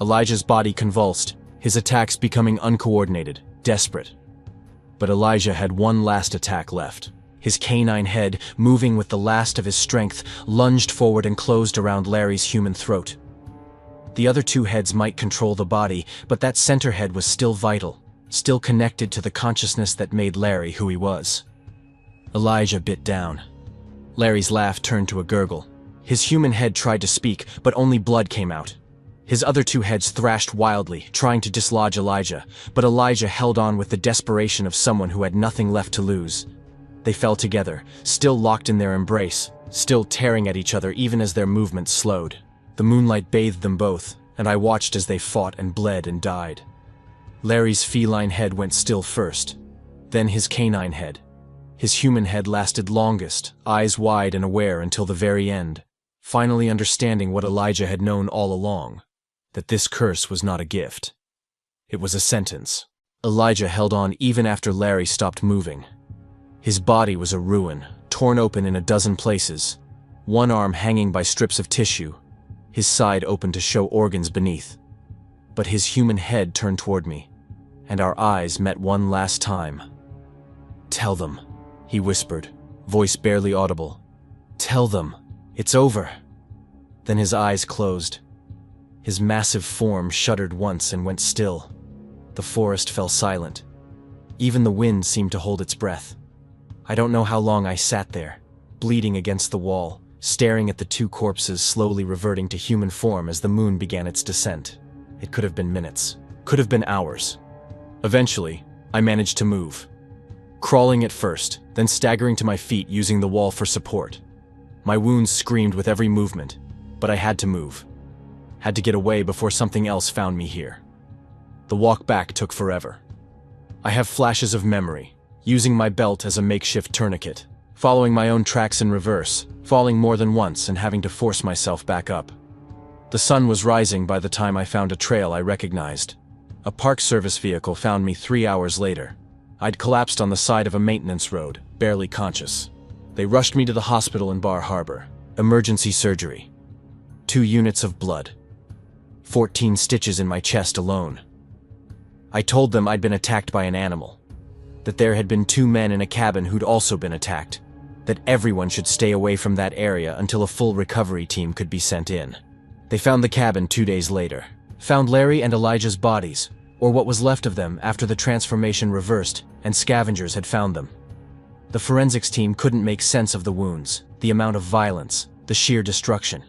Elijah's body convulsed, his attacks becoming uncoordinated, desperate. But Elijah had one last attack left. His canine head, moving with the last of his strength, lunged forward and closed around Larry's human throat. The other 2 heads might control the body, but that center head was still vital, still connected to the consciousness that made Larry who he was. Elijah bit down. Larry's laugh turned to a gurgle. His human head tried to speak, but only blood came out. His other two heads thrashed wildly, trying to dislodge Elijah, but Elijah held on with the desperation of someone who had nothing left to lose. They fell together, still locked in their embrace, still tearing at each other even as their movements slowed. The moonlight bathed them both, and I watched as they fought and bled and died. Larry's feline head went still first, then his canine head. His human head lasted longest, eyes wide and aware until the very end, finally understanding what Elijah had known all along, that this curse was not a gift. It was a sentence. Elijah held on even after Larry stopped moving. His body was a ruin, torn open in a dozen places, one arm hanging by strips of tissue, his side open to show organs beneath. But his human head turned toward me, and our eyes met one last time. "Tell them," he whispered, voice barely audible. "Tell them, it's over." Then his eyes closed. His massive form shuddered once and went still. The forest fell silent. Even the wind seemed to hold its breath. I don't know how long I sat there, bleeding against the wall, staring at the two corpses slowly reverting to human form as the moon began its descent. It could have been minutes, could have been hours. Eventually, I managed to move. Crawling at first, then staggering to my feet using the wall for support. My wounds screamed with every movement, but I had to move. Had to get away before something else found me here. The walk back took forever. I have flashes of memory, using my belt as a makeshift tourniquet, following my own tracks in reverse, falling more than once and having to force myself back up. The sun was rising by the time I found a trail I recognized. A Park Service vehicle found me 3 hours later. I'd collapsed on the side of a maintenance road, barely conscious. They rushed me to the hospital in Bar Harbor. Emergency surgery. 2 units of blood. 14 stitches in my chest alone. I told them I'd been attacked by an animal. That there had been 2 men in a cabin who'd also been attacked. That everyone should stay away from that area until a full recovery team could be sent in. They found the cabin 2 days later. Found Larry and Elijah's bodies, or what was left of them after the transformation reversed and scavengers had found them. The forensics team couldn't make sense of the wounds, the amount of violence, the sheer destruction.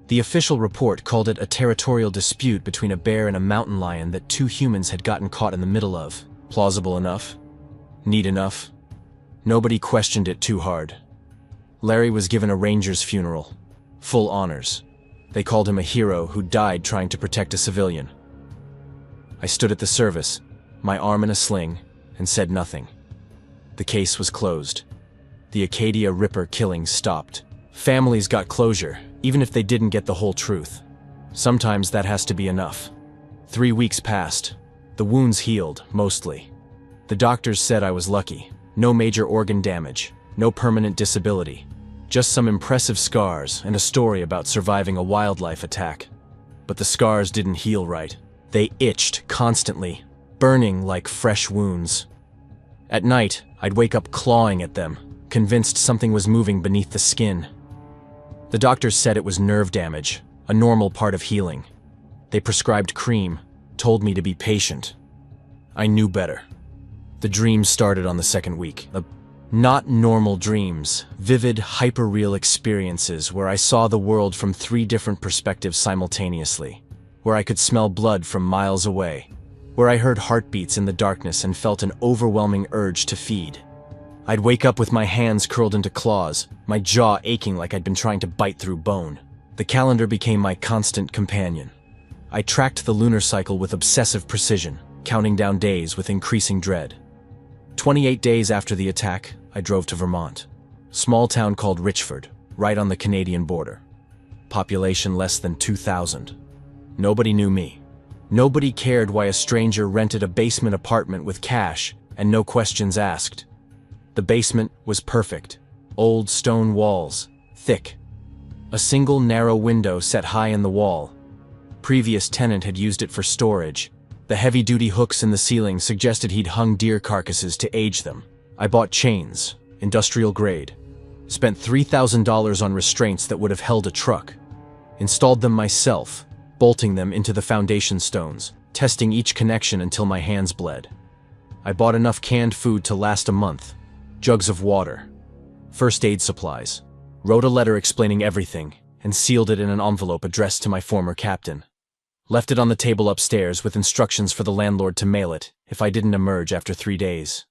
The official report called it a territorial dispute between a bear and a mountain lion that 2 humans had gotten caught in the middle of. Plausible enough? Neat enough? Nobody questioned it too hard. Larry was given a ranger's funeral. Full honors. They called him a hero who died trying to protect a civilian. I stood at the service, my arm in a sling, and said nothing. The case was closed. The Acadia Ripper killings stopped. Families got closure, even if they didn't get the whole truth. Sometimes that has to be enough. 3 weeks passed. The wounds healed, mostly. The doctors said I was lucky. No major organ damage, no permanent disability. Just some impressive scars and a story about surviving a wildlife attack. But the scars didn't heal right. They itched constantly, burning like fresh wounds. At night, I'd wake up clawing at them, convinced something was moving beneath the skin. The doctors said it was nerve damage, a normal part of healing. They prescribed cream, told me to be patient. I knew better. The dreams started on the 2nd week. Not normal dreams, vivid, hyper-real experiences where I saw the world from 3 different perspectives simultaneously, where I could smell blood from miles away, where I heard heartbeats in the darkness and felt an overwhelming urge to feed. I'd wake up with my hands curled into claws, my jaw aching like I'd been trying to bite through bone. The calendar became my constant companion. I tracked the lunar cycle with obsessive precision, counting down days with increasing dread. 28 days after the attack, I drove to Vermont. Small town called Richford, right on the Canadian border. Population less than 2,000. Nobody knew me. Nobody cared why a stranger rented a basement apartment with cash and no questions asked. The basement was perfect. Old stone walls, thick. A single narrow window set high in the wall. Previous tenant had used it for storage. The heavy-duty hooks in the ceiling suggested he'd hung deer carcasses to age them. I bought chains, industrial grade. Spent $3,000 on restraints that would have held a truck. Installed them myself, bolting them into the foundation stones, testing each connection until my hands bled. I bought enough canned food to last a month. Jugs of water. First aid supplies. Wrote a letter explaining everything, and sealed it in an envelope addressed to my former captain. Left it on the table upstairs with instructions for the landlord to mail it if I didn't emerge after 3 days.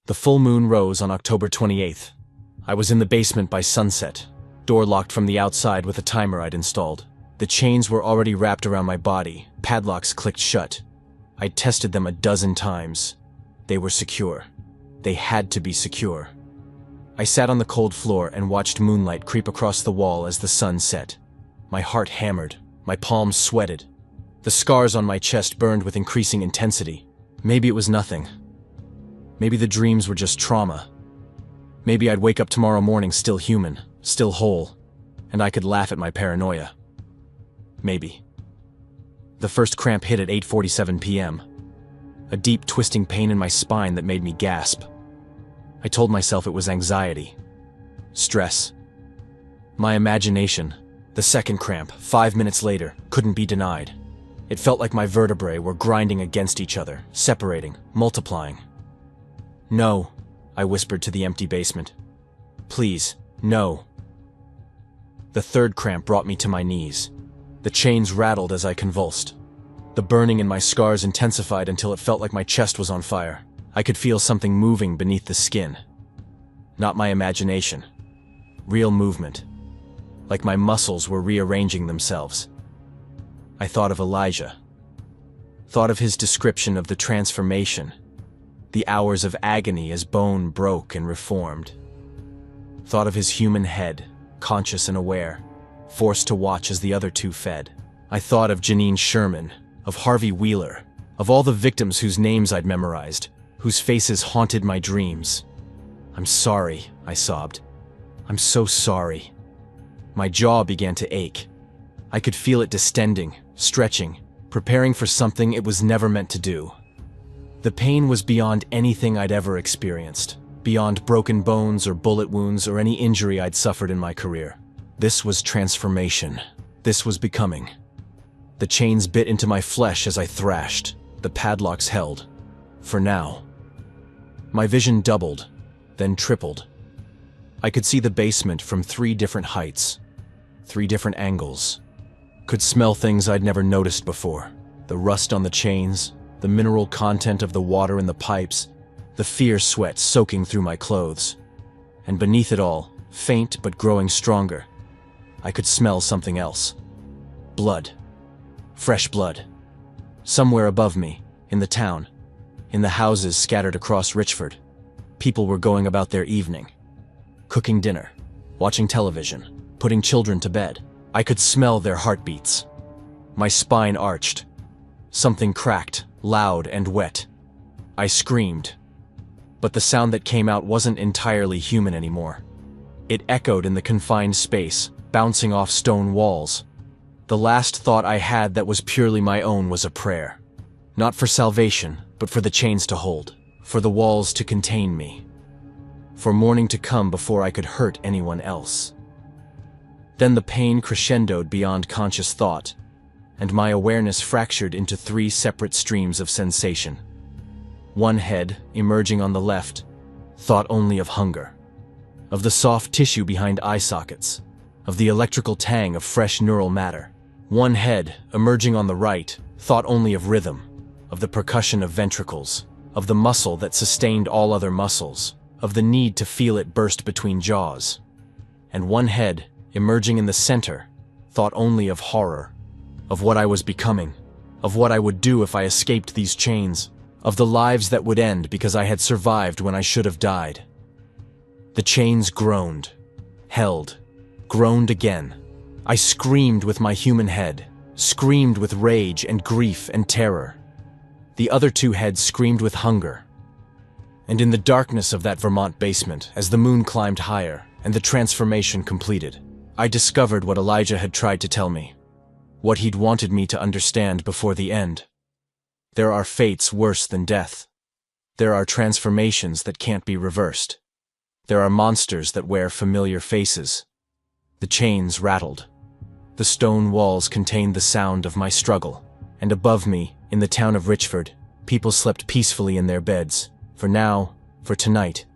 The full moon rose on October 28th. I was in the basement by sunset, door locked from the outside with a timer I'd installed. The chains were already wrapped around my body, padlocks clicked shut. I'd tested them a dozen times. They were secure. They had to be secure. I sat on the cold floor and watched moonlight creep across the wall as the sun set. My heart hammered, my palms sweated. The scars on my chest burned with increasing intensity. Maybe it was nothing. Maybe the dreams were just trauma. Maybe I'd wake up tomorrow morning still human, still whole, and I could laugh at my paranoia. Maybe. The first cramp hit at 8:47 p.m. A deep, twisting pain in my spine that made me gasp. I told myself it was anxiety. Stress. My imagination, the second cramp, 5 minutes later, couldn't be denied. It felt like my vertebrae were grinding against each other, separating, multiplying. No, I whispered to the empty basement. Please, no. The third cramp brought me to my knees. The chains rattled as I convulsed. The burning in my scars intensified until it felt like my chest was on fire. I could feel something moving beneath the skin. Not my imagination. Real movement. Like my muscles were rearranging themselves. I thought of Elijah. Thought of his description of the transformation. The hours of agony as bone broke and reformed. Thought of his human head, conscious and aware, forced to watch as the other two fed. I thought of Janine Sherman, of Harvey Wheeler, of all the victims whose names I'd memorized, whose faces haunted my dreams. I'm sorry, I sobbed. I'm so sorry. My jaw began to ache. I could feel it distending, stretching, preparing for something it was never meant to do. The pain was beyond anything I'd ever experienced, beyond broken bones or bullet wounds or any injury I'd suffered in my career. This was transformation. This was becoming. The chains bit into my flesh as I thrashed. The padlocks held. For now. My vision doubled, then tripled. I could see the basement from 3 different heights, 3 different angles. Could smell things I'd never noticed before. The rust on the chains, the mineral content of the water in the pipes, the fierce sweat soaking through my clothes. And beneath it all, faint but growing stronger, I could smell something else. Blood. Fresh blood. Somewhere above me, in the town, in the houses scattered across Richford, people were going about their evening. Cooking dinner, watching television, putting children to bed. I could smell their heartbeats. My spine arched. Something cracked, loud and wet. I screamed. But the sound that came out wasn't entirely human anymore. It echoed in the confined space, bouncing off stone walls. The last thought I had that was purely my own was a prayer. Not for salvation, but for the chains to hold, for the walls to contain me, for morning to come before I could hurt anyone else. Then the pain crescendoed beyond conscious thought, and my awareness fractured into 3 separate streams of sensation. One head, emerging on the left, thought only of hunger, of the soft tissue behind eye sockets, of the electrical tang of fresh neural matter. One head, emerging on the right, thought only of rhythm, of the percussion of ventricles, of the muscle that sustained all other muscles, of the need to feel it burst between jaws. And one head, emerging in the center, thought only of horror, of what I was becoming, of what I would do if I escaped these chains, of the lives that would end because I had survived when I should have died. The chains groaned, held, groaned again. I screamed with my human head, screamed with rage and grief and terror. The other 2 heads screamed with hunger. And in the darkness of that Vermont basement, as the moon climbed higher and the transformation completed, I discovered what Elijah had tried to tell me, what he'd wanted me to understand before the end. There are fates worse than death. There are transformations that can't be reversed. There are monsters that wear familiar faces. The chains rattled. The stone walls contained the sound of my struggle, and above me, in the town of Richford, people slept peacefully in their beds, for now, for tonight.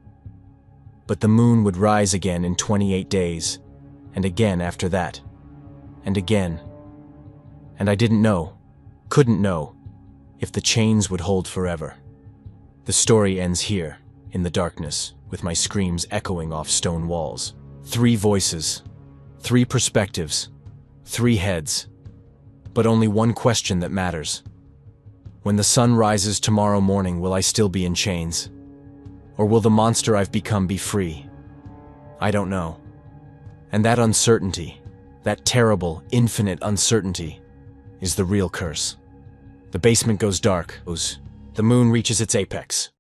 But the moon would rise again in 28 days, and again after that, and again, And I didn't know, couldn't know, if the chains would hold forever. The story ends here, in the darkness, with my screams echoing off stone walls. 3 voices, 3 perspectives, 3 heads, but only one question that matters. When the sun rises tomorrow morning, will I still be in chains? Or will the monster I've become be free? I don't know. And that uncertainty, that terrible, infinite uncertainty, is the real curse. The basement goes dark. The moon reaches its apex.